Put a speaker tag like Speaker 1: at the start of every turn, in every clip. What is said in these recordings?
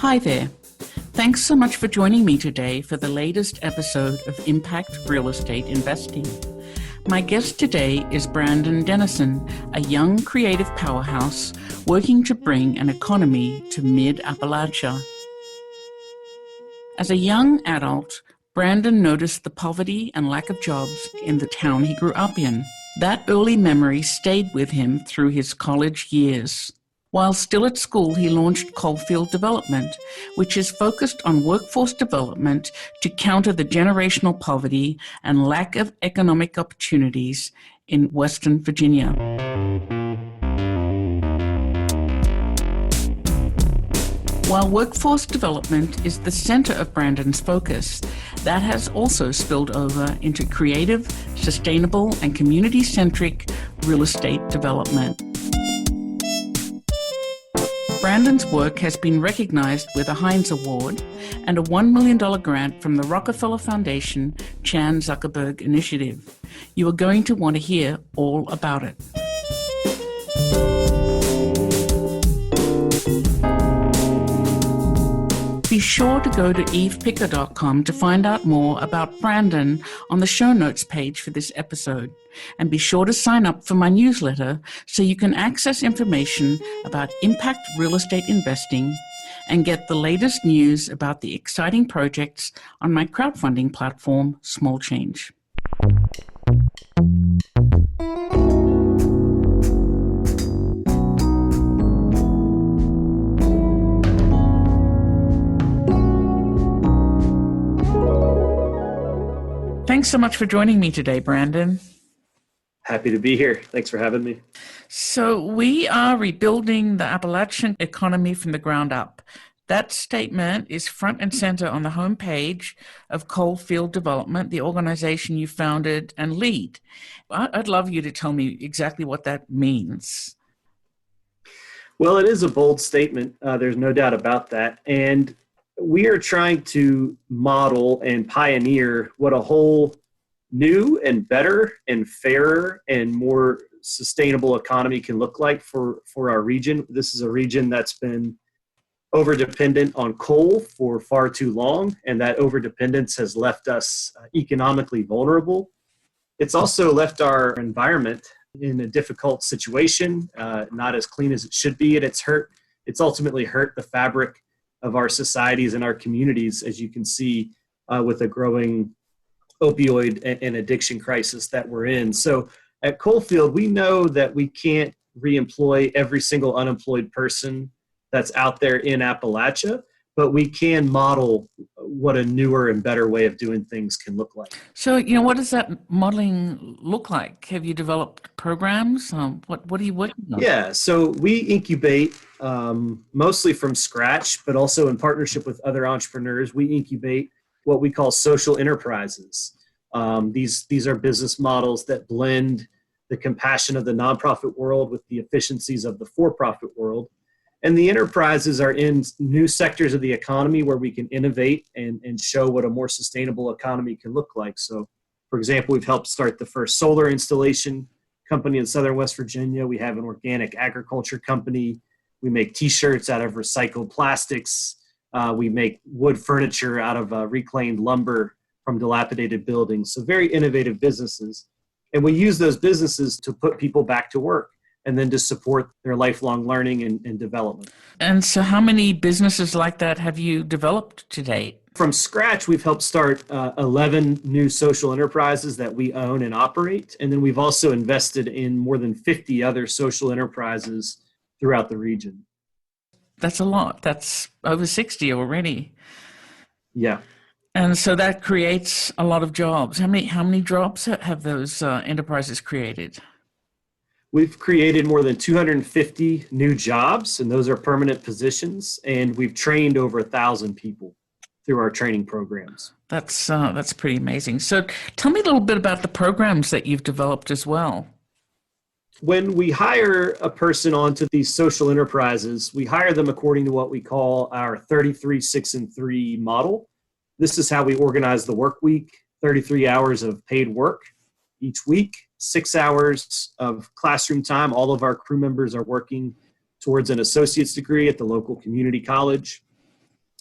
Speaker 1: Hi there. Thanks so much for joining me today for the latest episode of Impact Real Estate Investing. My guest today is Brandon Dennison, a young creative powerhouse working to bring an economy to mid-Appalachia. As a young adult, Brandon noticed the poverty and lack of jobs in the town he grew up in. That early memory stayed with him through his college years. While still at school, he launched Coalfield Development, which is focused on workforce development to counter the generational poverty and lack of economic opportunities in Western Virginia. While workforce development is the center of Brandon's focus, that has also spilled over into creative, sustainable, and community-centric real estate development. Brandon's work has been recognized with a Heinz Award and a $1 million grant from the Rockefeller Foundation Chan Zuckerberg Initiative. You are going to want to hear all about it. Be sure to go to evepicker.com to find out more about Brandon on the show notes page for this episode. And be sure to sign up for my newsletter so you can access information about impact real estate investing and get the latest news about the exciting projects on my crowdfunding platform, Small Change. Thanks so much for joining me today, Brandon.
Speaker 2: Happy to be here. Thanks for having me.
Speaker 1: So we are rebuilding the Appalachian economy from the ground up. That statement is front and center on the homepage of Coalfield Development, the organization you founded and lead. I'd love you to tell me exactly what that means.
Speaker 2: Well, it is a bold statement. There's no doubt about that. And we are trying to model and pioneer what a whole new and better and fairer and more sustainable economy can look like for our region. This is a region that's been over-dependent on coal for far too long, and that over-dependence has left us economically vulnerable. It's also left our environment in a difficult situation, not as clean as it should be, and it's ultimately hurt the fabric of our societies and our communities, as you can see with the growing opioid and addiction crisis that we're in. So at Coalfield, we know that we can't reemploy every single unemployed person that's out there in Appalachia, but we can model what a newer and better way of doing things can look like.
Speaker 1: So, what does that modeling look like? Have you developed programs? What are you working on?
Speaker 2: Yeah, so we incubate mostly from scratch, but also in partnership with other entrepreneurs. We incubate what we call social enterprises. These are business models that blend the compassion of the nonprofit world with the efficiencies of the for-profit world. And the enterprises are in new sectors of the economy where we can innovate and show what a more sustainable economy can look like. So, for example, we've helped start the first solar installation company in Southern West Virginia. We have an organic agriculture company. We make T-shirts out of recycled plastics. We make wood furniture out of reclaimed lumber from dilapidated buildings. So very innovative businesses. And we use those businesses to put people back to work and then to support their lifelong learning and development.
Speaker 1: And so how many businesses like that have you developed to date?
Speaker 2: From scratch, we've helped start 11 new social enterprises that we own and operate. And then we've also invested in more than 50 other social enterprises throughout the region.
Speaker 1: That's a lot. That's over 60 already.
Speaker 2: Yeah.
Speaker 1: And so that creates a lot of jobs. How many jobs have those enterprises created?
Speaker 2: We've created more than 250 new jobs, and those are permanent positions. And we've trained over 1,000 people through our training programs.
Speaker 1: That's pretty amazing. So tell me a little bit about the programs that you've developed as well.
Speaker 2: When we hire a person onto these social enterprises, we hire them according to what we call our 33, 6, and 3 model. This is how we organize the work week, 33 hours of paid work each week, 6 hours of classroom time. All of our crew members are working towards an associate's degree at the local community college.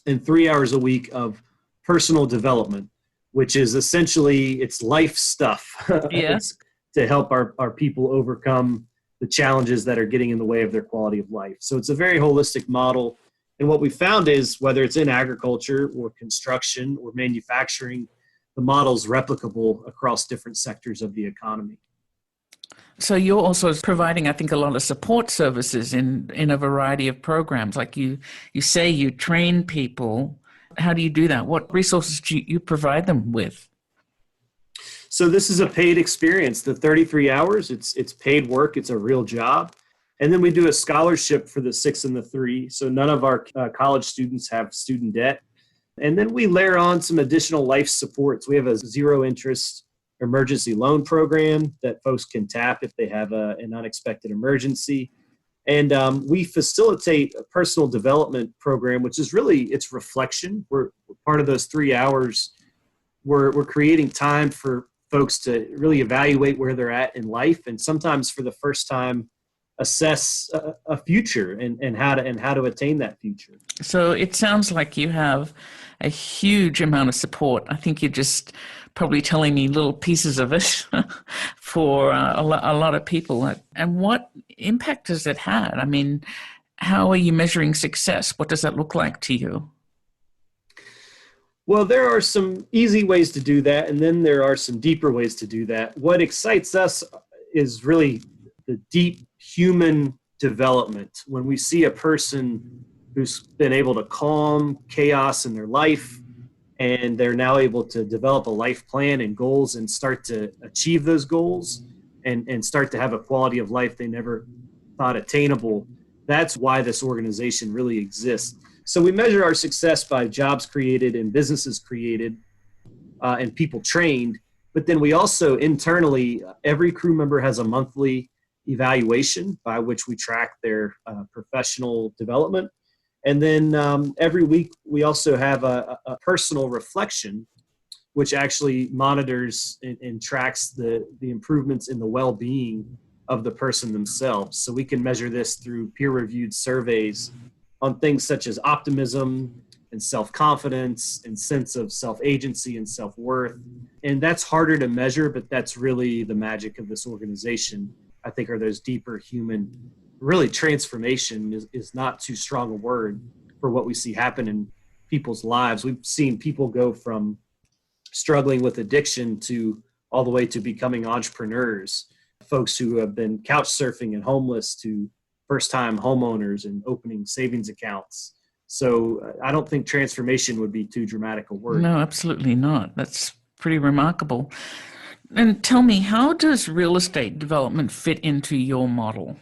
Speaker 2: and 3 hours a week of personal development, which is essentially it's life stuff.
Speaker 1: Yeah.
Speaker 2: It's to help our people overcome the challenges that are getting in the way of their quality of life. So it's a very holistic model. And what we found is whether it's in agriculture or construction or manufacturing, the model's replicable across different sectors of the economy.
Speaker 1: So you're also providing, I think, a lot of support services in a variety of programs. Like you say you train people. How do you do that? What resources do you provide them with?
Speaker 2: So this is a paid experience. The 33 hours, it's paid work. It's a real job. And then we do a scholarship for the 6 and the 3. So none of our college students have student debt. And then we layer on some additional life supports. We have a zero interest emergency loan program that folks can tap if they have an unexpected emergency. And we facilitate a personal development program, which is really, it's reflection. We're part of those 3 hours. We're creating time for folks to really evaluate where they're at in life, and sometimes for the first time assess a future and how to attain that future.
Speaker 1: So it sounds like you have a huge amount of support. I think you're just probably telling me little pieces of it for a lot of people. And what impact has it had? I mean, how are you measuring success? What does that look like to you?
Speaker 2: Well, there are some easy ways to do that, and then there are some deeper ways to do that. What excites us is really the deep human development. When we see a person who's been able to calm chaos in their life, and they're now able to develop a life plan and goals and start to achieve those goals and start to have a quality of life they never thought attainable, that's why this organization really exists. So we measure our success by jobs created and businesses created and people trained. But then we also internally, every crew member has a monthly evaluation by which we track their professional development. And then every week we also have a personal reflection, which actually monitors and tracks the improvements in the well-being of the person themselves. So we can measure this through peer-reviewed surveys on things such as optimism and self-confidence and sense of self-agency and self-worth. And that's harder to measure, but that's really the magic of this organization, I think, are those deeper human, really transformation is not too strong a word for what we see happen in people's lives. We've seen people go from struggling with addiction to all the way to becoming entrepreneurs, folks who have been couch surfing and homeless to first-time homeowners and opening savings accounts. So I don't think transformation would be too dramatic a word.
Speaker 1: No, absolutely not. That's pretty remarkable. And tell me, how does real estate development fit into your model?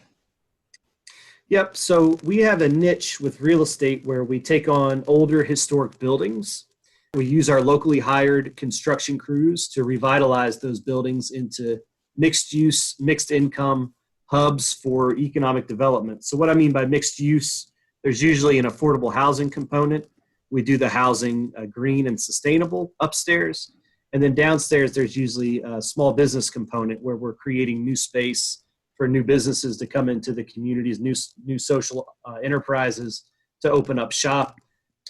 Speaker 2: Yep. So we have a niche with real estate where we take on older historic buildings. We use our locally hired construction crews to revitalize those buildings into mixed use, mixed income hubs for economic development. So what I mean by mixed use, there's usually an affordable housing component. We do the housing green and sustainable upstairs. And then downstairs, there's usually a small business component where we're creating new space for new businesses to come into the communities, new social enterprises to open up shop.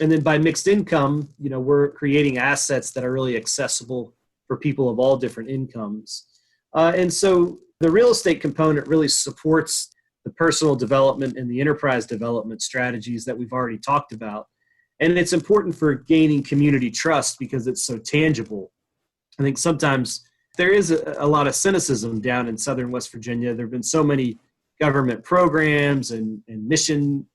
Speaker 2: And then by mixed income, we're creating assets that are really accessible for people of all different incomes. And so the real estate component really supports the personal development and the enterprise development strategies that we've already talked about. And it's important for gaining community trust because it's so tangible. I think sometimes there is a lot of cynicism down in Southern West Virginia. There have been so many government programs and mission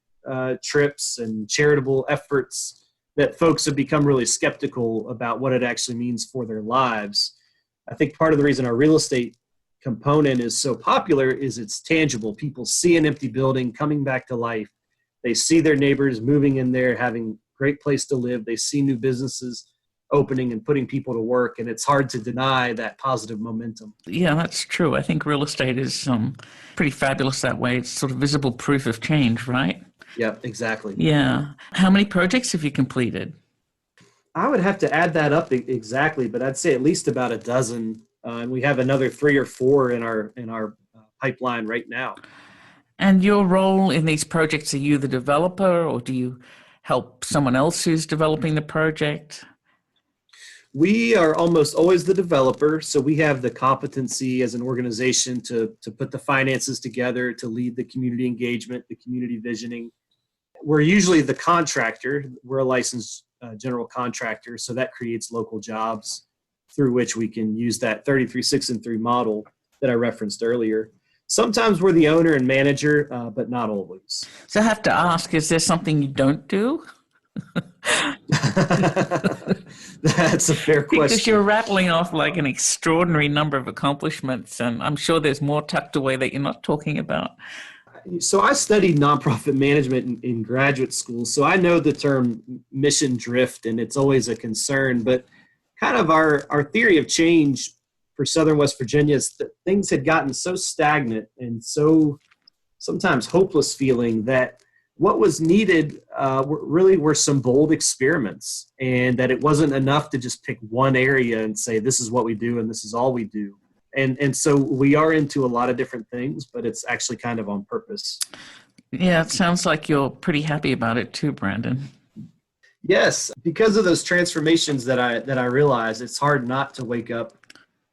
Speaker 2: trips and charitable efforts that folks have become really skeptical about what it actually means for their lives. I think part of the reason our real estate component is so popular is it's tangible. People see an empty building coming back to life. They see their neighbors moving in there, having a great place to live. They see new businesses opening and putting people to work, and it's hard to deny that positive momentum.
Speaker 1: Yeah, that's true. I think real estate is pretty fabulous that way. It's sort of visible proof of change, right?
Speaker 2: Yeah, exactly.
Speaker 1: Yeah. How many projects have you completed?
Speaker 2: I would have to add that up exactly, but I'd say at least about a dozen. And we have another 3 or 4 in our pipeline right now.
Speaker 1: And your role in these projects, are you the developer or do you help someone else who's developing the project?
Speaker 2: We are almost always the developer, so we have the competency as an organization to put the finances together, to lead the community engagement, the community visioning. We're usually the contractor. We're a licensed general contractor, so that creates local jobs through which we can use that 33, 6, and 3 model that I referenced earlier. Sometimes we're the owner and manager, but not always.
Speaker 1: So I have to ask, is there something you don't do?
Speaker 2: That's a fair question.
Speaker 1: Because you're rattling off like an extraordinary number of accomplishments, and I'm sure there's more tucked away that you're not talking about.
Speaker 2: So I studied nonprofit management in graduate school, so I know the term mission drift, and it's always a concern. But kind of our theory of change for Southern West Virginia is that things had gotten so stagnant and so sometimes hopeless feeling that what was needed were some bold experiments, and that it wasn't enough to just pick one area and say, this is what we do and this is all we do. And so we are into a lot of different things, but it's actually kind of on purpose.
Speaker 1: Yeah, it sounds like you're pretty happy about it too, Brandon.
Speaker 2: Yes, because of those transformations that I realized, it's hard not to wake up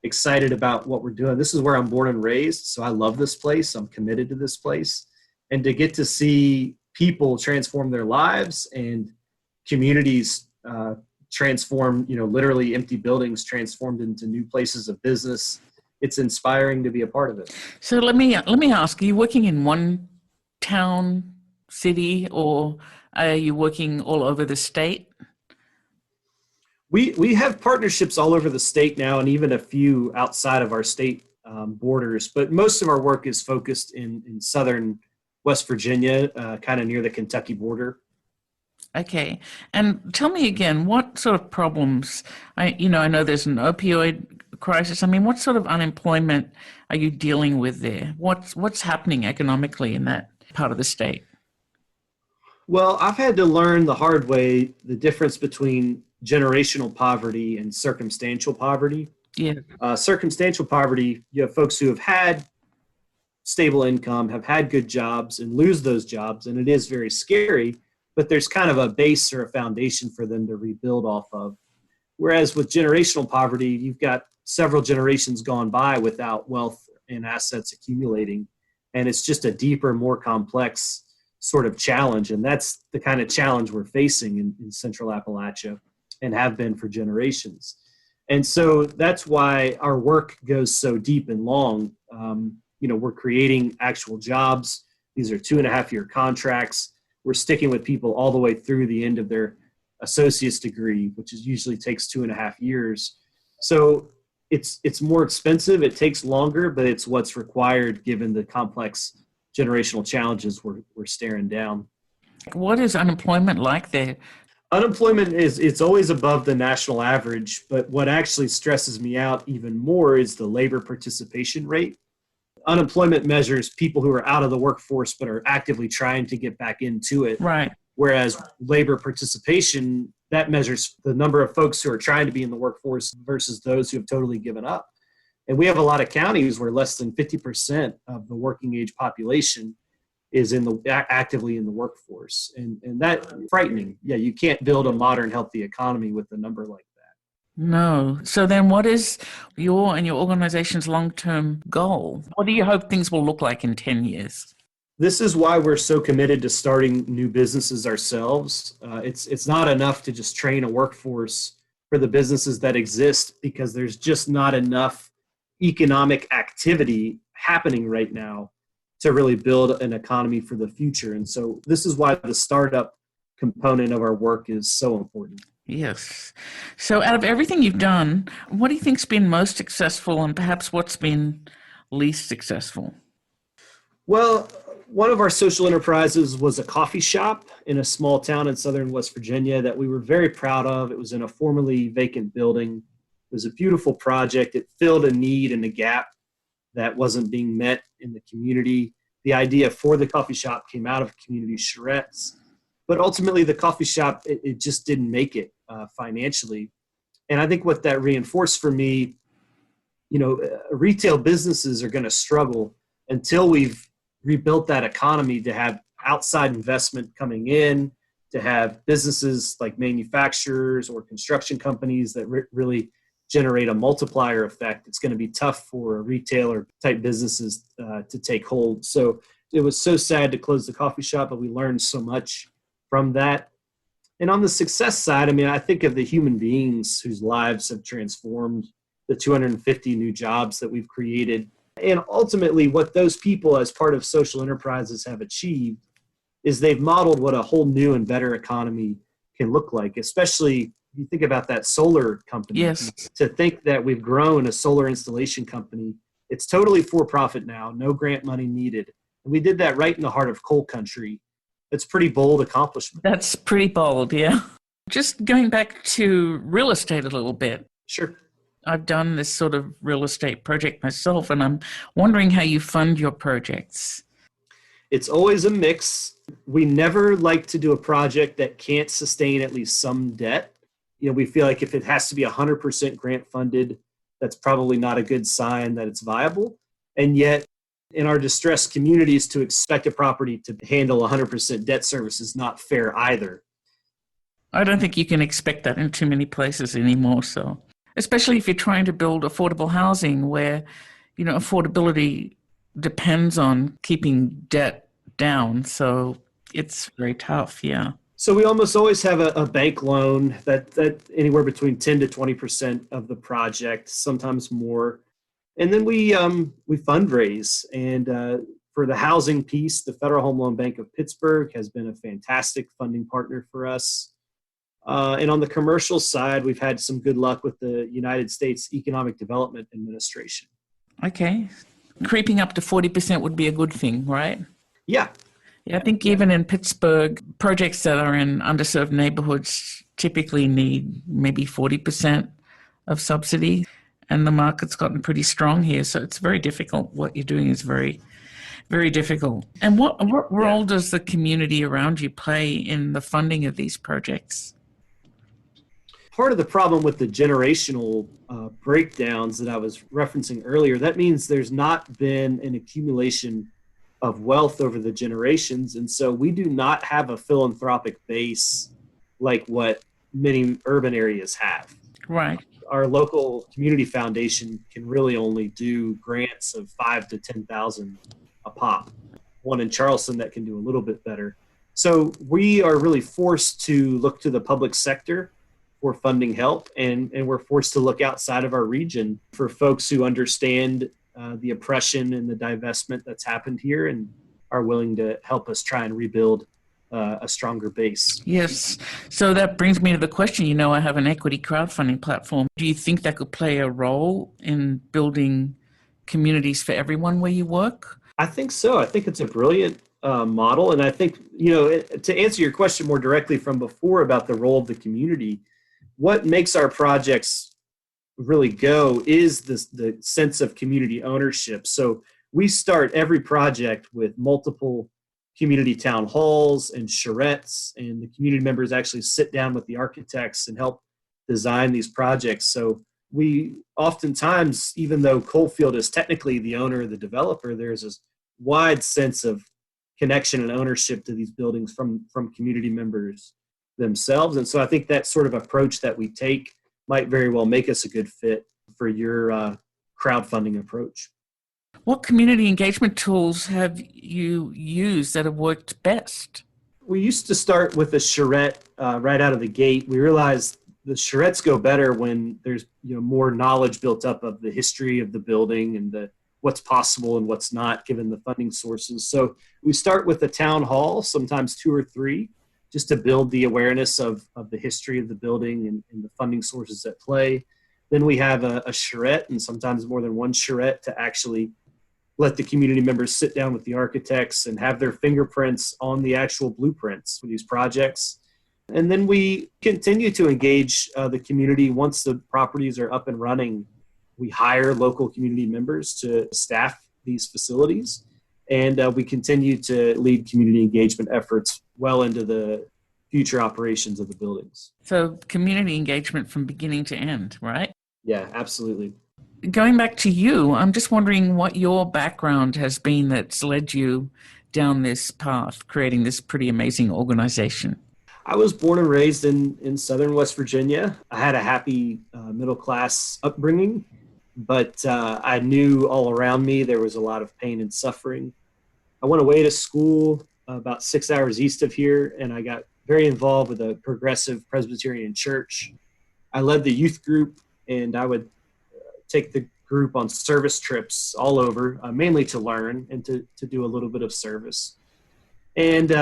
Speaker 2: excited about what we're doing. This is where I'm born and raised, so I love this place. I'm committed to this place. And to get to see people transform their lives and communities transform, literally empty buildings transformed into new places of business, it's inspiring to be a part of it.
Speaker 1: So let me ask, are you working in one town, city, or are you working all over the state?
Speaker 2: We have partnerships all over the state now, and even a few outside of our state borders, but most of our work is focused in southern West Virginia, kind of near the Kentucky border.
Speaker 1: Okay. And tell me again, what sort of problems, I know there's an opioid crisis. I mean, what sort of unemployment are you dealing with there? What's happening economically in that part of the state?
Speaker 2: Well, I've had to learn the hard way the difference between generational poverty and circumstantial poverty.
Speaker 1: Yeah.
Speaker 2: Circumstantial poverty, you have folks who have had stable income, have had good jobs, and lose those jobs, and it is very scary, but there's kind of a base or a foundation for them to rebuild off of. Whereas with generational poverty, you've got several generations gone by without wealth and assets accumulating, and it's just a deeper, more complex sort of challenge, and that's the kind of challenge we're facing in Central Appalachia and have been for generations. And so that's why our work goes so deep and long. We're creating actual jobs. These are 2.5-year contracts. We're sticking with people all the way through the end of their associate's degree, which usually takes 2.5 years. So it's more expensive. It takes longer, but it's what's required given the complex generational challenges we're staring down.
Speaker 1: What is unemployment like there?
Speaker 2: Unemployment it's always above the national average, but what actually stresses me out even more is the labor participation rate. Unemployment measures people who are out of the workforce but are actively trying to get back into it.
Speaker 1: Right.
Speaker 2: Whereas labor participation, that measures the number of folks who are trying to be in the workforce versus those who have totally given up. And we have a lot of counties where less than 50% of the working age population is actively in the workforce. And that's frightening. Yeah, you can't build a modern, healthy economy with a number like that.
Speaker 1: No. So then what is your and your organization's long-term goal? What do you hope things will look like in 10 years?
Speaker 2: This is why we're so committed to starting new businesses ourselves. It's not enough to just train a workforce for the businesses that exist, because there's just not enough economic activity happening right now to really build an economy for the future. And so this is why the startup component of our work is so important.
Speaker 1: Yes. So out of everything you've done, what do you think's been most successful, and perhaps what's been least successful?
Speaker 2: Well, one of our social enterprises was a coffee shop in a small town in southern West Virginia that we were very proud of. It was in a formerly vacant building. It was a beautiful project. It filled a need and a gap that wasn't being met in the community. The idea for the coffee shop came out of community charrettes, but ultimately the coffee shop, it just didn't make it financially. And I think what that reinforced for me, retail businesses are going to struggle until we've rebuilt that economy to have outside investment coming in, to have businesses like manufacturers or construction companies that really generate a multiplier effect. It's going to be tough for retailer type businesses to take hold. So it was so sad to close the coffee shop, but we learned so much from that. And on the success side, I mean, I think of the human beings whose lives have transformed, the 250 new jobs that we've created. And ultimately, what those people as part of social enterprises have achieved is they've modeled what a whole new and better economy can look like, especially if you think about that solar company.
Speaker 1: Yes.
Speaker 2: To think that we've grown a solar installation company, it's totally for profit now, no grant money needed. And we did that right in the heart of coal country. It's pretty bold accomplishment.
Speaker 1: That's pretty bold, yeah. Just going back to real estate a little bit.
Speaker 2: Sure.
Speaker 1: I've done this sort of real estate project myself, and I'm wondering how you fund your projects.
Speaker 2: It's always a mix. We never like to do a project that can't sustain at least some debt. You know, we feel like if it has to be 100% grant funded, that's probably not a good sign that it's viable. And yet, in our distressed communities, to expect a property to handle 100% debt service is not fair either.
Speaker 1: I don't think you can expect that in too many places anymore. So, especially if you're trying to build affordable housing where, you know, affordability depends on keeping debt down. So it's very tough. Yeah.
Speaker 2: So we almost always have a bank loan that anywhere between 10 to 20% of the project, sometimes more. And then we fundraise. And for the housing piece, the Federal Home Loan Bank of Pittsburgh has been a fantastic funding partner for us. And on the commercial side, we've had some good luck with the United States Economic Development Administration.
Speaker 1: Okay. Creeping up to 40% would be a good thing, right?
Speaker 2: Yeah.
Speaker 1: Yeah, I think even in Pittsburgh, projects that are in underserved neighborhoods typically need maybe 40% of subsidy. And the market's gotten pretty strong here. So it's very difficult. What you're doing is very, very difficult. And what role does the community around you play in the funding of these projects?
Speaker 2: Part of the problem with the generational breakdowns that I was referencing earlier, that means there's not been an accumulation of wealth over the generations. And so we do not have a philanthropic base like what many urban areas have.
Speaker 1: Right.
Speaker 2: Our local community foundation can really only do grants of 5,000 to 10,000 a pop. One in Charleston that can do a little bit better. So we are really forced to look to the public sector for funding help, and we're forced to look outside of our region for folks who understand the oppression and the divestment that's happened here and are willing to help us try and rebuild a stronger base.
Speaker 1: Yes. So that brings me to the question, you know, I have an equity crowdfunding platform. Do you think that could play a role in building communities for everyone where you work?
Speaker 2: I think so. I think it's a brilliant model. And I think, you know, to answer your question more directly from before about the role of the community, what makes our projects really go is the sense of community ownership. So we start every project with multiple community town halls and charrettes, and the community members actually sit down with the architects and help design these projects. So we oftentimes, even though Coalfield is technically the owner or the developer, there's this wide sense of connection and ownership to these buildings from community members themselves. And so I think that sort of approach that we take might very well make us a good fit for your crowdfunding approach.
Speaker 1: What community engagement tools have you used that have worked best?
Speaker 2: We used to start with a charrette right out of the gate. We realized the charrettes go better when there's more knowledge built up of the history of the building and what's possible and what's not given the funding sources. So we start with a town hall, sometimes 2 or 3, just to build the awareness of the history of the building and the funding sources at play. Then we have a charrette, and sometimes more than one charrette, to actually let the community members sit down with the architects and have their fingerprints on the actual blueprints for these projects. And then we continue to engage the community once the properties are up and running. We hire local community members to staff these facilities, and we continue to lead community engagement efforts well into the future operations of the buildings.
Speaker 1: So community engagement from beginning to end, right?
Speaker 2: Yeah, absolutely.
Speaker 1: Going back to you, I'm just wondering what your background has been that's led you down this path, creating this pretty amazing organization.
Speaker 2: I was born and raised in southern West Virginia. I had a happy middle class upbringing, but I knew all around me there was a lot of pain and suffering. I went away to school about 6 hours east of here, and I got very involved with a progressive Presbyterian church. I led the youth group, and I would take the group on service trips all over, mainly to learn and to do a little bit of service. And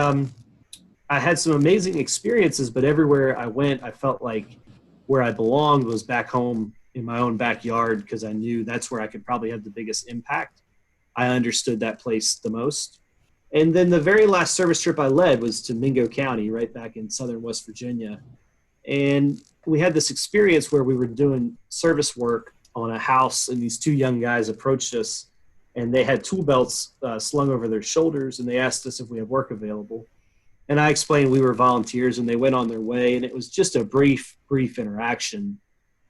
Speaker 2: I had some amazing experiences, but everywhere I went, I felt like where I belonged was back home in my own backyard because I knew that's where I could probably have the biggest impact. I understood that place the most. And then the very last service trip I led was to Mingo County, right back in southern West Virginia. And we had this experience where we were doing service work on a house, and these two young guys approached us, and they had tool belts slung over their shoulders, and they asked us if we had work available. And I explained we were volunteers, and they went on their way, and it was just a brief interaction.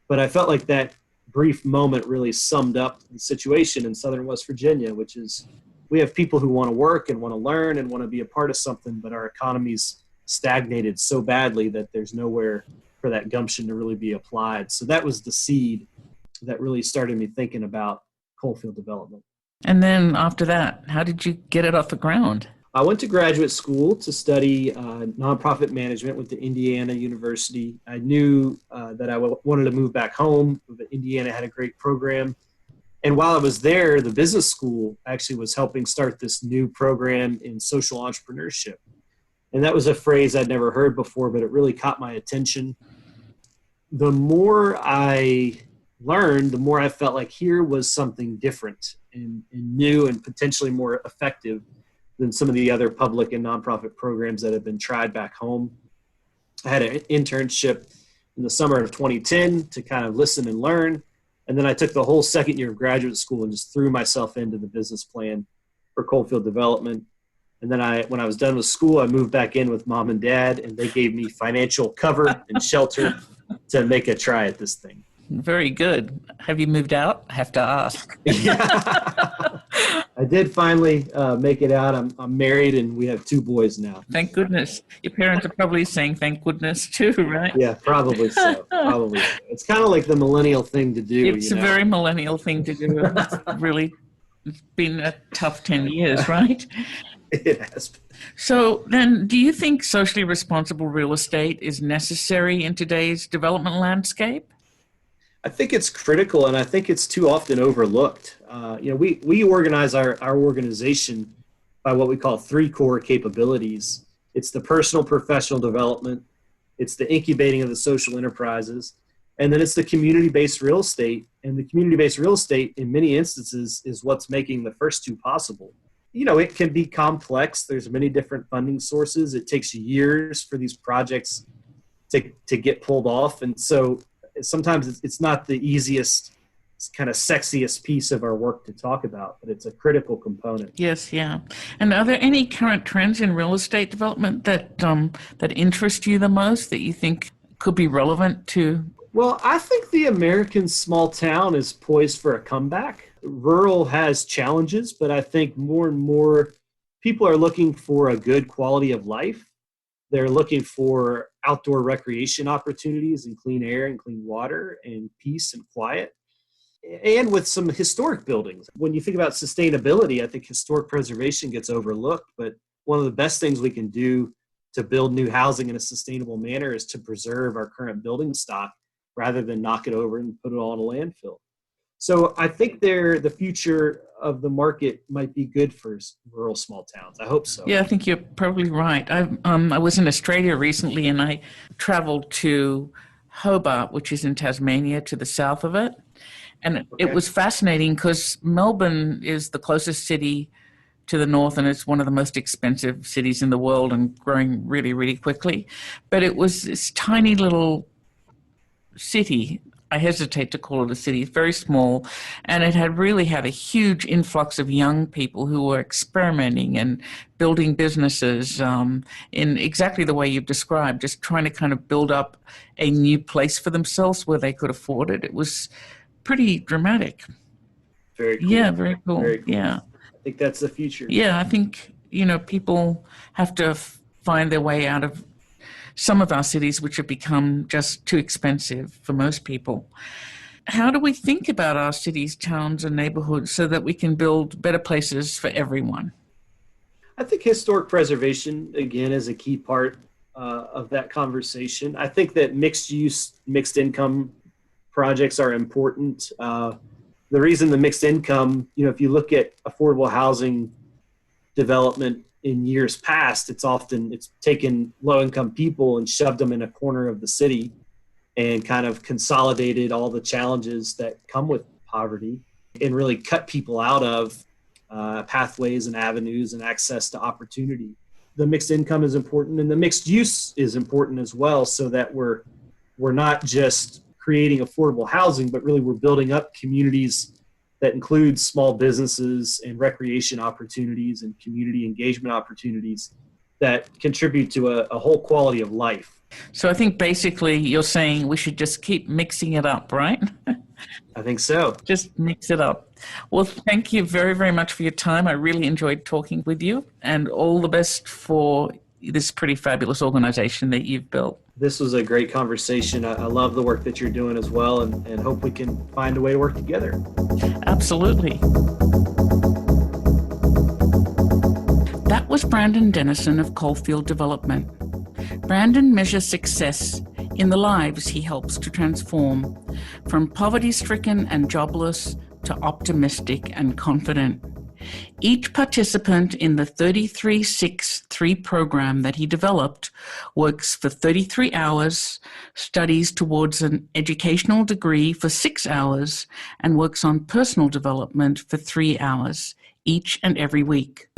Speaker 2: But I felt like that brief moment really summed up the situation in southern West Virginia, which is we have people who want to work and want to learn and want to be a part of something, but our economy's stagnated so badly that there's nowhere for that gumption to really be applied. So that was the seed that really started me thinking about Coalfield development.
Speaker 1: And then after that, how did you get it off the ground?
Speaker 2: I went to graduate school to study nonprofit management with the Indiana University. I knew that I wanted to move back home, but Indiana had a great program. And while I was there, the business school actually was helping start this new program in social entrepreneurship. And that was a phrase I'd never heard before, but it really caught my attention. The more I learned, the more I felt like here was something different and new and potentially more effective than some of the other public and nonprofit programs that have been tried back home. I had an internship in the summer of 2010 to kind of listen and learn. And then I took the whole second year of graduate school and just threw myself into the business plan for Coalfield development. And then when I was done with school, I moved back in with mom and dad, and they gave me financial cover and shelter to make a try at this thing.
Speaker 1: Very good. Have you moved out? I have to ask.
Speaker 2: I did finally make it out. I'm married, and we have 2 boys now.
Speaker 1: Thank goodness. Your parents are probably saying thank goodness too, right?
Speaker 2: Yeah, probably so. Probably so. It's kind of like the millennial thing to do.
Speaker 1: It's a very millennial thing to do. It's been a tough 10 years, right?
Speaker 2: It has been.
Speaker 1: So then, do you think socially responsible real estate is necessary in today's development landscape?
Speaker 2: I think it's critical, and I think it's too often overlooked. We organize our organization by what we call 3 core capabilities. It's the personal professional development, it's the incubating of the social enterprises, and then it's the community-based real estate. And the community-based real estate, in many instances, is what's making the first 2 possible. It can be complex. There's many different funding sources. It takes years for these projects to get pulled off. And so sometimes it's not the easiest, kind of sexiest piece of our work to talk about, but it's a critical component.
Speaker 1: Yes, yeah. And are there any current trends in real estate development that interest you the most, that you think could be relevant to?
Speaker 2: Well, I think the American small town is poised for a comeback. Rural has challenges, but I think more and more people are looking for a good quality of life. They're looking for outdoor recreation opportunities and clean air and clean water and peace and quiet, and with some historic buildings. When you think about sustainability, I think historic preservation gets overlooked, but one of the best things we can do to build new housing in a sustainable manner is to preserve our current building stock rather than knock it over and put it all in a landfill. So I think the future of the market might be good for rural small towns. I hope so.
Speaker 1: Yeah, I think you're probably right. I was in Australia recently, and I traveled to Hobart, which is in Tasmania, to the south of it. And it was fascinating because Melbourne is the closest city to the north, and it's one of the most expensive cities in the world and growing really, really quickly. But it was this tiny little city. I hesitate to call it a city. It's very small, and it had really had a huge influx of young people who were experimenting and building businesses in exactly the way you've described, just trying to kind of build up a new place for themselves where they could afford it. It was pretty dramatic.
Speaker 2: Very cool.
Speaker 1: Yeah, very cool.
Speaker 2: Very cool.
Speaker 1: Yeah.
Speaker 2: I think that's the future.
Speaker 1: Yeah, I think, people have to find their way out of some of our cities which have become just too expensive for most people. How do we think about our cities, towns, and neighborhoods so that we can build better places for everyone?
Speaker 2: I think historic preservation, again, is a key part of that conversation. I think that mixed use, mixed income projects are important. The reason the mixed income, if you look at affordable housing development in years past, it's taken low income people and shoved them in a corner of the city and kind of consolidated all the challenges that come with poverty and really cut people out of pathways and avenues and access to opportunity. The mixed income is important, and the mixed use is important as well, so that we're not just creating affordable housing, but really we're building up communities that include small businesses and recreation opportunities and community engagement opportunities that contribute to a whole quality of life.
Speaker 1: So I think basically you're saying we should just keep mixing it up, right?
Speaker 2: I think so.
Speaker 1: Just mix it up. Well, thank you very, very much for your time. I really enjoyed talking with you, and all the best for this pretty fabulous organization that you've built.
Speaker 2: This was a great conversation. I love the work that you're doing as well, and hope we can find a way to work together.
Speaker 1: Absolutely. That was Brandon Dennison of Coalfield Development. Brandon measures success in the lives he helps to transform, from poverty-stricken and jobless to optimistic and confident. Each participant in the 33-6-3 program that he developed works for 33 hours, studies towards an educational degree for 6 hours, and works on personal development for 3 hours each and every week.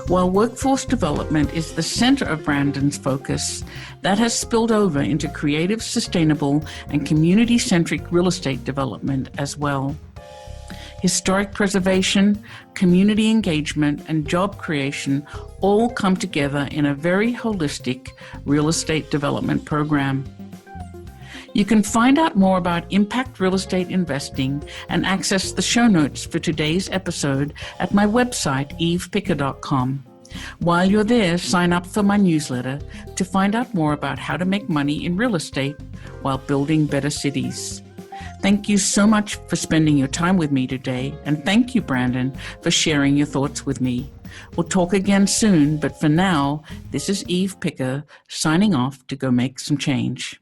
Speaker 1: While workforce development is the center of Brandon's focus, that has spilled over into creative, sustainable, and community-centric real estate development as well. Historic preservation, community engagement, and job creation all come together in a very holistic real estate development program. You can find out more about impact real estate investing and access the show notes for today's episode at my website, evepicker.com. While you're there, sign up for my newsletter to find out more about how to make money in real estate while building better cities. Thank you so much for spending your time with me today, and thank you, Brandon, for sharing your thoughts with me. We'll talk again soon, but for now, this is Eve Picker signing off to go make some change.